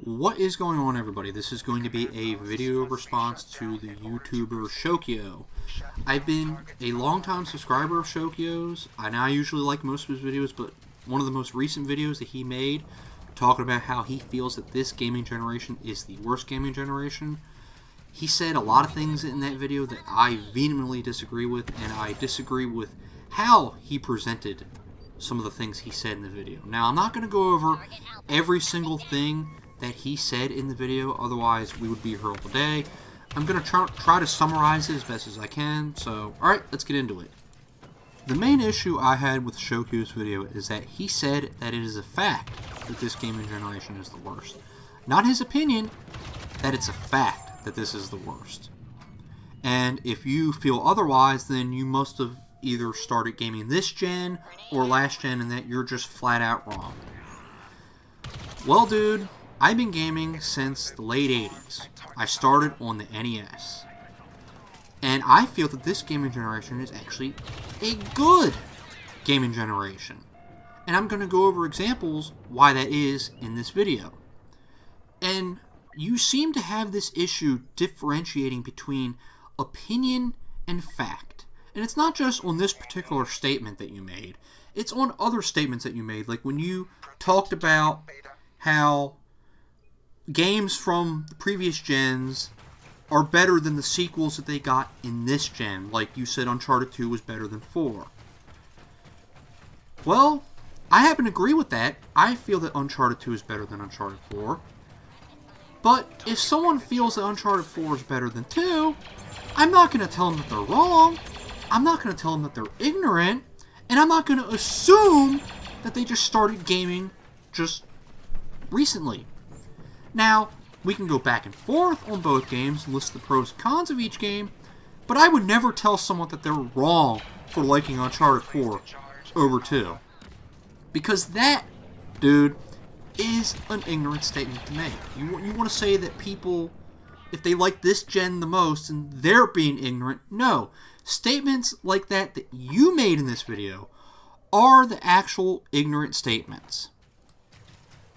What is going on, everybody? This is going to be a video response to the YouTuber Shokio. I've been a long-time subscriber of Shokio's. I now usually like most of his videos, but one of the most recent videos that he made talking about how he feels that this gaming generation is the worst gaming generation. He said a lot of things in that video that I vehemently disagree with, and I disagree with how he presented some of the things he said in the video. Now, I'm not going to go over every single thing that he said in the video, otherwise we would be here all day. I'm going to try to summarize it as best as I can, so alright, let's get into it. The main issue I had with Shokio's video is that he said that it is a fact that this gaming generation is the worst. Not his opinion, that it's a fact that this is the worst. And if you feel otherwise, then you must have either started gaming this gen or last gen and that you're just flat out wrong. Well, dude, I've been gaming since the late 80s. I started on the NES. And I feel that this gaming generation is actually a good gaming generation. And I'm going to go over examples why that is in this video. And you seem to have this issue differentiating between opinion and fact. And it's not just on this particular statement that you made. It's on other statements that you made. Like when you talked about how games from the previous gens are better than the sequels that they got in this gen. Like you said Uncharted 2 was better than 4. Well, I happen to agree with that. I feel that Uncharted 2 is better than Uncharted 4. But if someone feels that Uncharted 4 is better than 2, I'm not going to tell them that they're wrong. I'm not going to tell them that they're ignorant. And I'm not going to assume that they just started gaming just recently. Now, we can go back and forth on both games and list the pros and cons of each game, but I would never tell someone that they're wrong for liking Uncharted 4 over 2. Because that, dude, is an ignorant statement to make. You want to say that people, if they like this gen the most, and they're being ignorant. No. Statements like that you made in this video are the actual ignorant statements.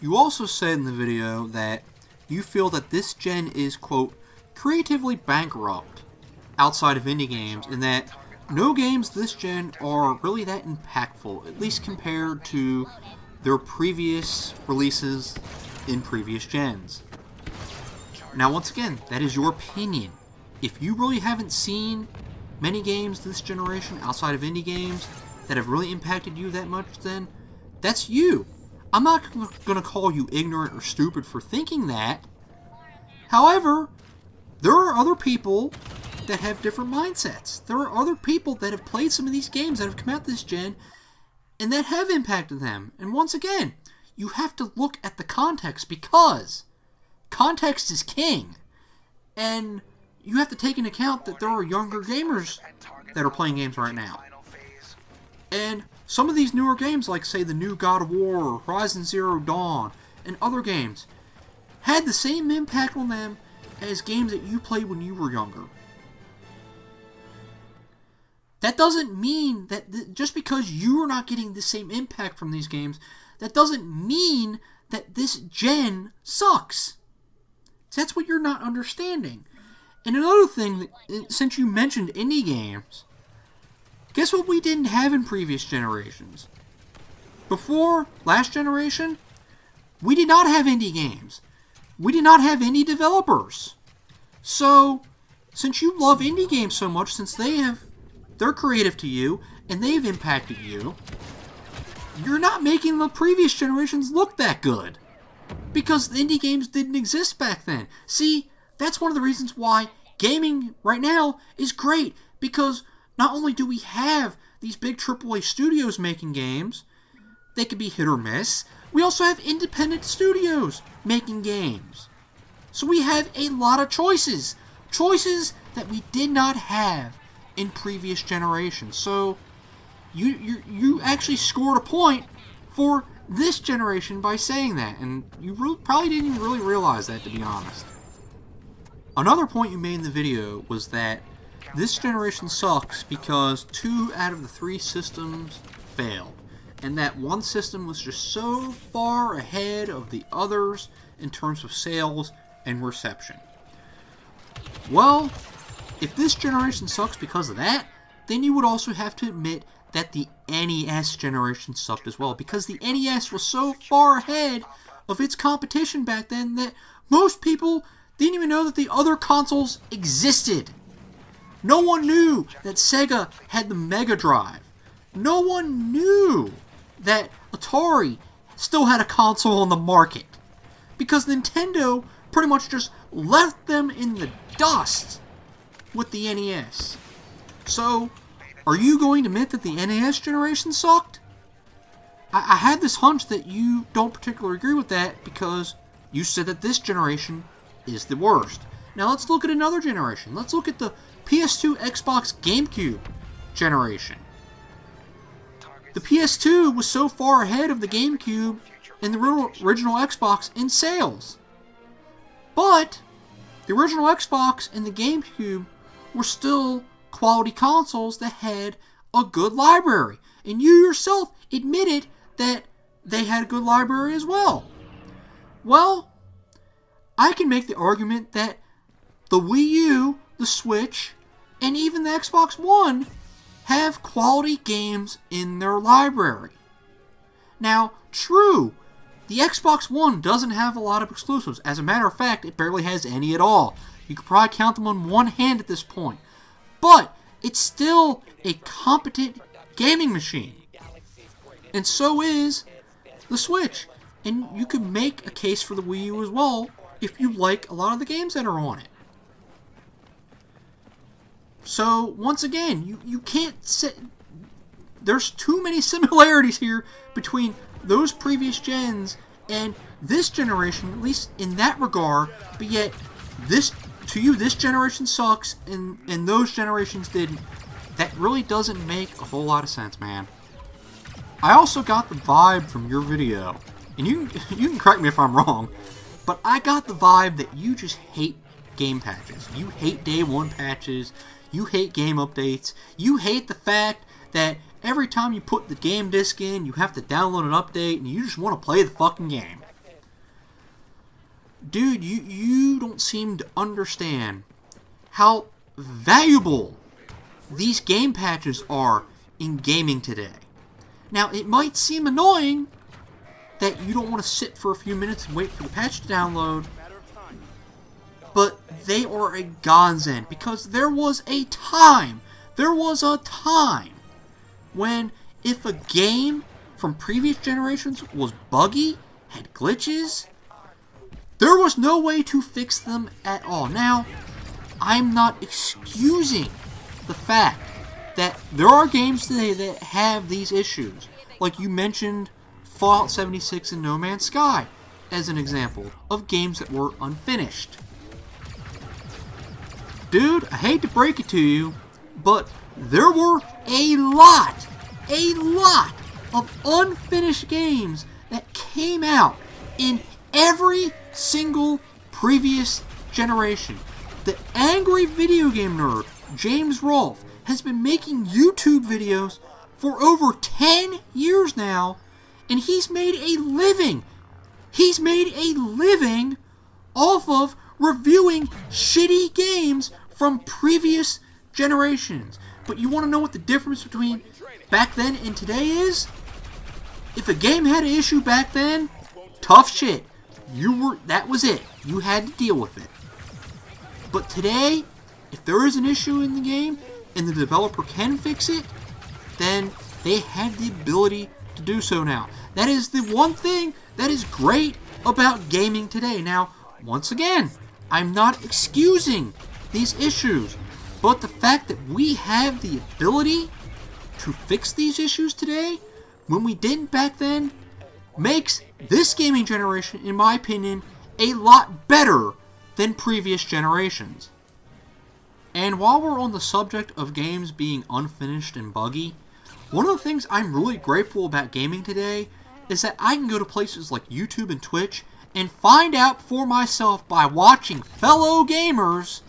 You also said in the video that you feel that this gen is, quote, creatively bankrupt outside of indie games, and that no games this gen are really that impactful, at least compared to their previous releases in previous gens. Now, once again, that is your opinion. If you really haven't seen many games this generation outside of indie games that have really impacted you that much, then that's you. I'm not going to call you ignorant or stupid for thinking that. However, there are other people that have different mindsets. There are other people that have played some of these games that have come out this gen and that have impacted them. And once again, you have to look at the context, because context is king. And you have to take into account that there are younger gamers that are playing games right now. And some of these newer games, like say the new God of War or Horizon Zero Dawn and other games, had the same impact on them as games that you played when you were younger. That doesn't mean that just because you are not getting the same impact from these games, that doesn't mean that this gen sucks. That's what you're not understanding. And another thing, since you mentioned indie games, guess what we didn't have in previous generations? Before last generation, we did not have indie games. We did not have indie developers. So, since you love indie games so much, since they're creative to you, and they've impacted you, you're not making the previous generations look that good. Because the indie games didn't exist back then. See, that's one of the reasons why gaming right now is great. Because not only do we have these big AAA studios making games, they could be hit or miss, we also have independent studios making games. So we have a lot of choices. Choices that we did not have in previous generations. So you actually scored a point for this generation by saying that. And you probably didn't even really realize that, to be honest. Another point you made in the video was that this generation sucks because 2 out of the 3 systems failed. and that one system was just so far ahead of the others in terms of sales and reception. Well, if this generation sucks because of that, then you would also have to admit that the NES generation sucked as well, because the NES was so far ahead of its competition back then that most people didn't even know that the other consoles existed. No one knew that Sega had the Megadrive. No one knew that Atari still had a console on the market, because Nintendo pretty much just left them in the dust with the NES. So, are you going to admit that the NES generation sucked? I had this hunch that you don't particularly agree with that, because you said that this generation is the worst. Now let's look at another generation. Let's look at the PS2, Xbox, GameCube generation. The PS2 was so far ahead of the GameCube and the original Xbox in sales. But the original Xbox and the GameCube were still quality consoles that had a good library. And you yourself admitted that they had a good library as well. Well, I can make the argument that the Wii U, the Switch, and even the Xbox One have quality games in their library. Now, true, the Xbox One doesn't have a lot of exclusives. As a matter of fact, it barely has any at all. You could probably count them on one hand at this point. But it's still a competent gaming machine. And so is the Switch. And you could make a case for the Wii U as well if you like a lot of the games that are on it. So, once again, you can't say... There's too many similarities here between those previous gens and this generation, at least in that regard, but yet, to you, this generation sucks, and those generations didn't. That really doesn't make a whole lot of sense, man. I also got the vibe from your video, and you can correct me if I'm wrong, but I got the vibe that you just hate game patches. You hate day one patches. You hate game updates. You hate the fact that every time you put the game disc in, you have to download an update, and you just want to play the fucking game. Dude, you don't seem to understand how valuable these game patches are in gaming today. Now, it might seem annoying that you don't want to sit for a few minutes and wait for the patch to download, but they are a godsend, because there was a time when if a game from previous generations was buggy, had glitches, there was no way to fix them at all. Now, I'm not excusing the fact that there are games today that have these issues. Like you mentioned Fallout 76 and No Man's Sky as an example of games that were unfinished. Dude, I hate to break it to you, but there were a lot of unfinished games that came out in every single previous generation. The angry video game nerd, James Rolfe, has been making YouTube videos for over 10 years now, and he's made a living. He's made a living off of reviewing shitty games from previous generations. But you want to know what the difference between back then and today is? If a game had an issue back then, tough shit. That was it. You had to deal with it. But today, if there is an issue in the game and the developer can fix it, then they have the ability to do so now. That is the one thing that is great about gaming today. Now, once again, I'm not excusing these issues, but the fact that we have the ability to fix these issues today when we didn't back then makes this gaming generation, in my opinion, a lot better than previous generations. And while we're on the subject of games being unfinished and buggy, one of the things I'm really grateful about gaming today is that I can go to places like YouTube and Twitch and find out for myself by watching fellow gamers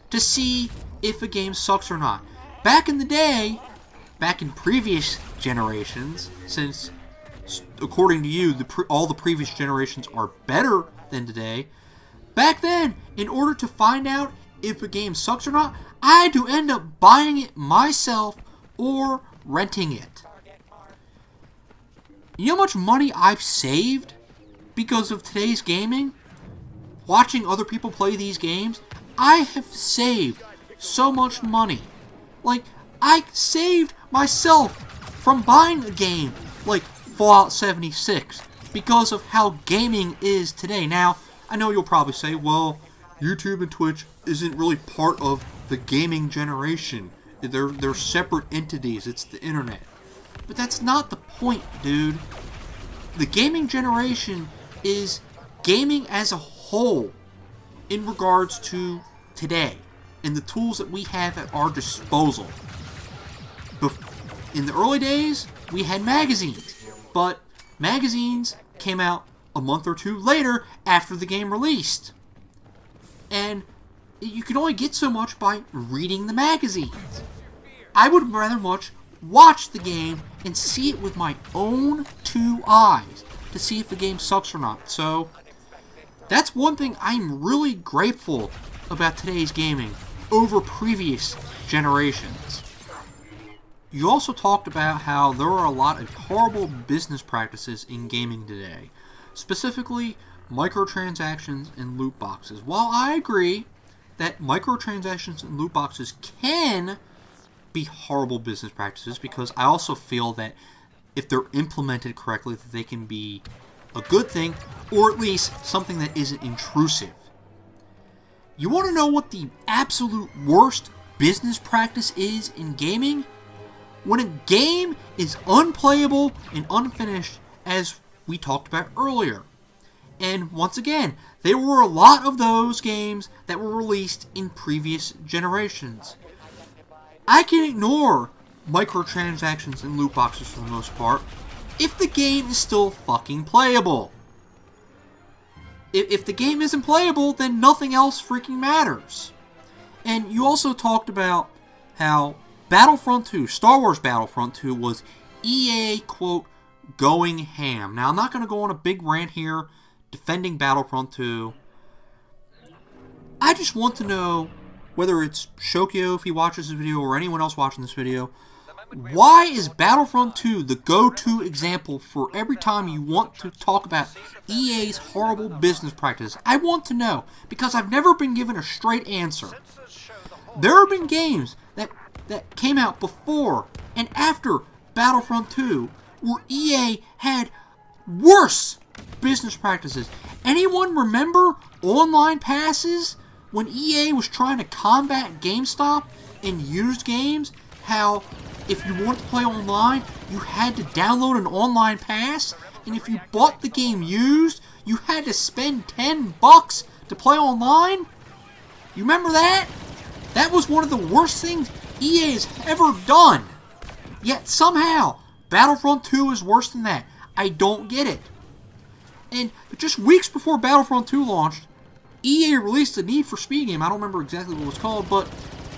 to see if a game sucks or not. Back in the day, back in previous generations, since according to you, all the previous generations are better than today. Back then, in order to find out if a game sucks or not, I had to end up buying it myself or renting it. You know how much money I've saved because of today's gaming? Watching other people play these games, I have saved so much money. Like, I saved myself from buying a game like Fallout 76 because of how gaming is today. Now, I know you'll probably say, well, YouTube and Twitch isn't really part of the gaming generation. They're separate entities. It's the internet. But that's not the point, dude. The gaming generation is gaming as a whole in regards to today and the tools that we have at our disposal. In the early days, we had magazines, but magazines came out a month or two later after the game released. And you can only get so much by reading the magazines. I would rather much watch the game and see it with my own two eyes to see if the game sucks or not. So, that's one thing I'm really grateful about today's gaming over previous generations. You also talked about how there are a lot of horrible business practices in gaming today, specifically microtransactions and loot boxes. While I agree that microtransactions and loot boxes can be horrible business practices, because I also feel that if they're implemented correctly, that they can be a good thing, or at least something that isn't intrusive. You want to know what the absolute worst business practice is in gaming? When a game is unplayable and unfinished, as we talked about earlier. And once again, there were a lot of those games that were released in previous generations. I can ignore microtransactions and loot boxes for the most part if the game is still fucking playable. If the game isn't playable, then nothing else freaking matters. And you also talked about how Battlefront 2, Star Wars Battlefront 2, was EA, quote, going ham. Now, I'm not going to go on a big rant here defending Battlefront 2. I just want to know, whether it's Shokio if he watches this video or anyone else watching this video, why is Battlefront 2 the go-to example for every time you want to talk about EA's horrible business practices? I want to know, because I've never been given a straight answer. There have been games that came out before and after Battlefront 2 where EA had worse business practices. Anyone remember online passes when EA was trying to combat GameStop in used games? How if you wanted to play online, you had to download an online pass, and if you bought the game used, you had to spend $10 to play online? You remember that? That was one of the worst things EA has ever done. Yet somehow, Battlefront 2 is worse than that. I don't get it. And just weeks before Battlefront 2 launched, EA released a Need for Speed game. I don't remember exactly what it was called, but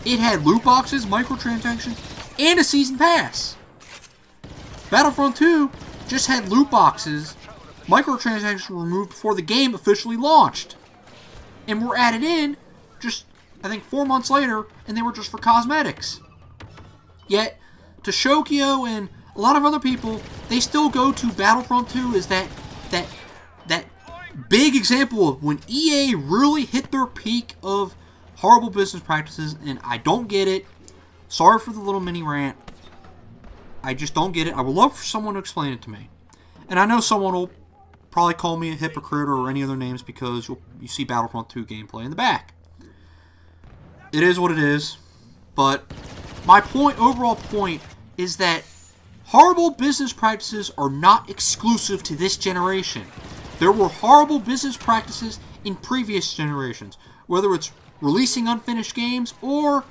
it had loot boxes, microtransactions, and a season pass. Battlefront 2 just had loot boxes, microtransactions were removed before the game officially launched, and were added in just, I think, 4 months later, and they were just for cosmetics. Yet, to Shokio and a lot of other people, they still go to Battlefront 2 as that big example of when EA really hit their peak of horrible business practices, and I don't get it. Sorry for the little mini rant. I just don't get it. I would love for someone to explain it to me. And I know someone will probably call me a hypocrite or any other names because you see Battlefront 2 gameplay in the back. It is what it is. But my overall point, is that horrible business practices are not exclusive to this generation. There were horrible business practices in previous generations, whether it's releasing unfinished games or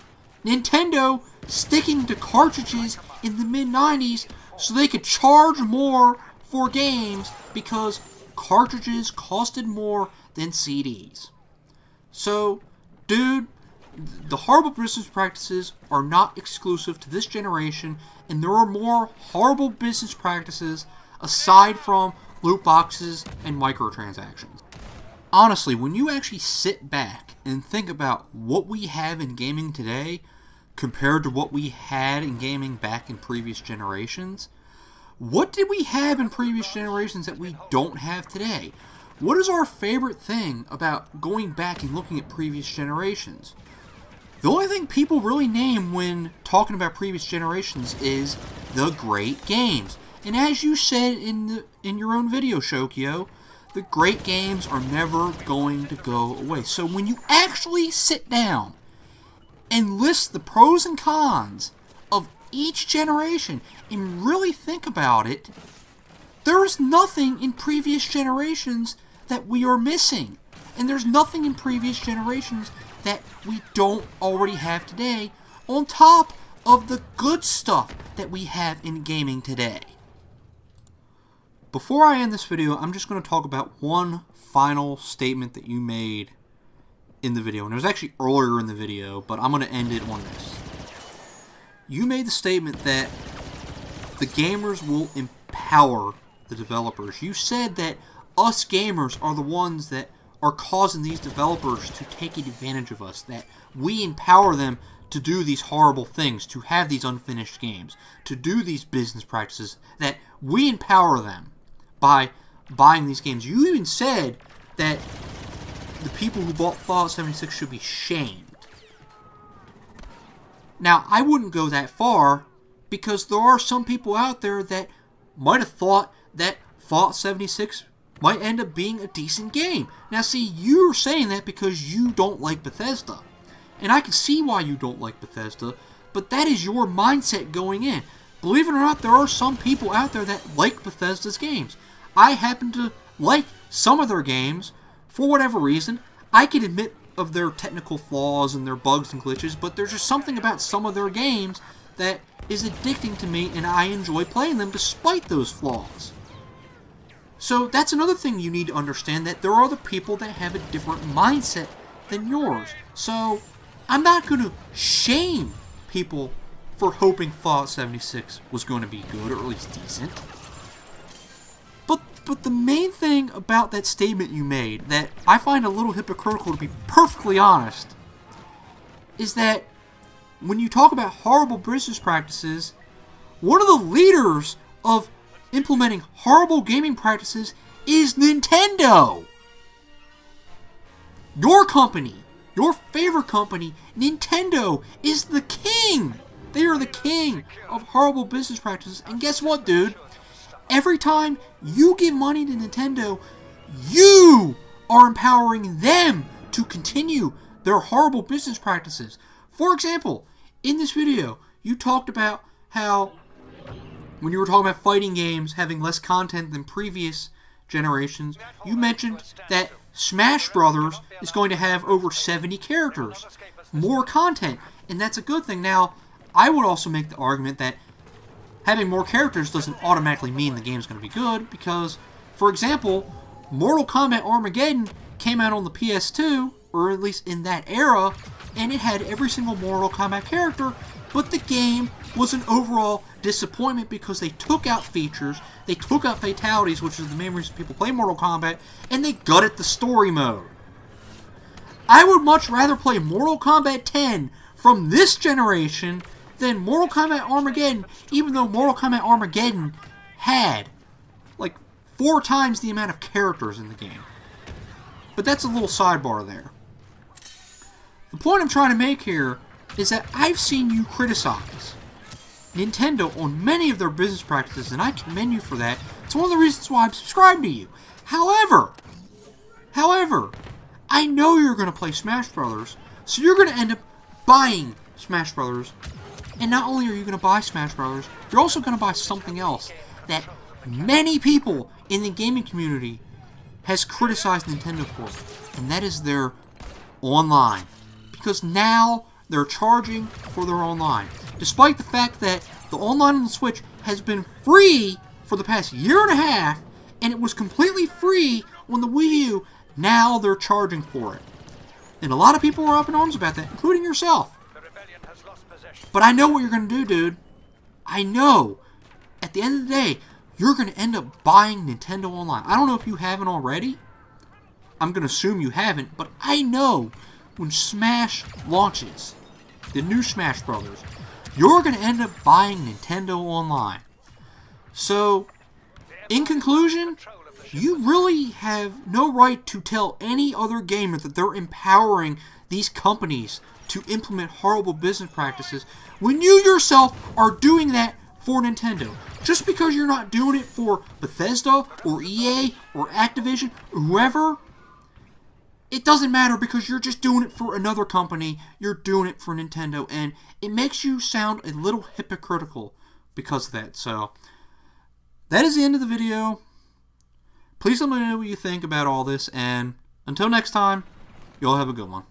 Nintendo sticking to cartridges in the mid-90s so they could charge more for games because cartridges costed more than CDs. So, dude, the horrible business practices are not exclusive to this generation, and there are more horrible business practices aside from loot boxes and microtransactions. Honestly, when you actually sit back and think about what we have in gaming today compared to what we had in gaming back in previous generations, what did we have in previous generations that we don't have today? What is our favorite thing about going back and looking at previous generations? The only thing people really name when talking about previous generations is the great games. And as you said in your own video, Shokio, the great games are never going to go away. So when you actually sit down and list the pros and cons of each generation and really think about it, there is nothing in previous generations that we are missing. And there's nothing in previous generations that we don't already have today, on top of the good stuff that we have in gaming today. Before I end this video, I'm just going to talk about one final statement that you made in the video. And it was actually earlier in the video, but I'm going to end it on this. You made the statement that the gamers will empower the developers. You said that us gamers are the ones that are causing these developers to take advantage of us, that we empower them to do these horrible things, to have these unfinished games, to do these business practices, that we empower them by buying these games. You even said that the people who bought Fallout 76 should be shamed. Now, I wouldn't go that far, because there are some people out there that might have thought that Fallout 76 might end up being a decent game. Now see, you're saying that because you don't like Bethesda. And I can see why you don't like Bethesda, but that is your mindset going in. Believe it or not, there are some people out there that like Bethesda's games. I happen to like some of their games, for whatever reason. I can admit of their technical flaws and their bugs and glitches, but there's just something about some of their games that is addicting to me, and I enjoy playing them despite those flaws. So that's another thing you need to understand, that there are other people that have a different mindset than yours. So I'm not going to shame people for hoping Fallout 76 was going to be good, or at least decent. But the main thing about that statement you made that I find a little hypocritical, to be perfectly honest, is that when you talk about horrible business practices, one of the leaders of implementing horrible gaming practices is Nintendo. Your company, your favorite company, Nintendo, is the king. They are the king of horrible business practices. And guess what, dude? Every time you give money to Nintendo, you are empowering them to continue their horrible business practices. For example, in this video, you talked about how when you were talking about fighting games having less content than previous generations, you mentioned that Smash Brothers is going to have over 70 characters, more content, and that's a good thing. Now, I would also make the argument that having more characters doesn't automatically mean the game's going to be good, because, for example, Mortal Kombat Armageddon came out on the PS2, or at least in that era, and it had every single Mortal Kombat character, but the game was an overall disappointment because they took out features, they took out fatalities, which is the main reason people play Mortal Kombat, and they gutted the story mode. I would much rather play Mortal Kombat 10 from this generation than Mortal Kombat Armageddon, even though Mortal Kombat Armageddon had like 4 times the amount of characters in the game. But that's a little sidebar there. The point I'm trying to make here is that I've seen you criticize Nintendo on many of their business practices, and I commend you for that. It's one of the reasons why I'm subscribed to you. However, I know you're going to play Smash Brothers, so you're going to end up buying Smash Brothers. And not only are you going to buy Smash Brothers, you're also going to buy something else that many people in the gaming community has criticized Nintendo for, and that is their online. Because now they're charging for their online. Despite the fact that the online on the Switch has been free for the past year and a half, and it was completely free on the Wii U, now they're charging for it. And a lot of people are up in arms about that, including yourself. But I know what you're going to do, dude. I know. At the end of the day, you're going to end up buying Nintendo Online. I don't know if you haven't already. I'm going to assume you haven't, but I know when Smash launches, the new Smash Brothers, you're going to end up buying Nintendo Online. So, in conclusion, you really have no right to tell any other gamer that they're empowering these companies to implement horrible business practices when you yourself are doing that for Nintendo. Just because you're not doing it for Bethesda or EA or Activision or whoever, it doesn't matter because you're just doing it for another company. You're doing it for Nintendo, and it makes you sound a little hypocritical because of that. So, that is the end of the video. Please let me know what you think about all this, and until next time, you all have a good one.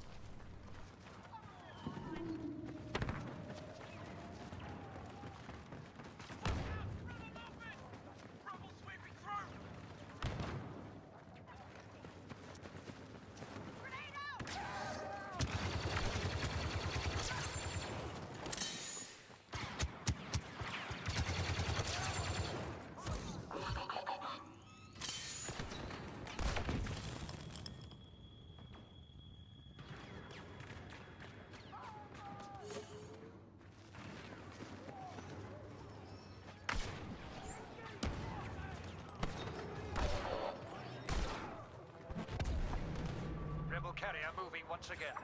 Rebel carrier moving once again.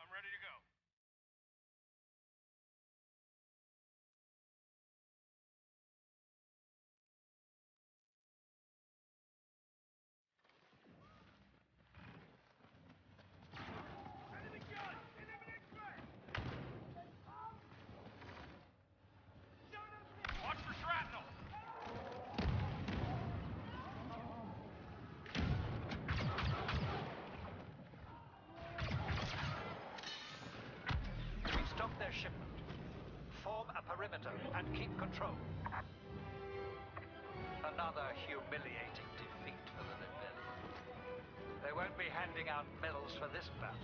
I'm ready to go. Watch for shrapnel! We stop their shipment. Form a perimeter and keep control. Another humiliating defeat for the rebellion. They won't be handing out medals for this battle.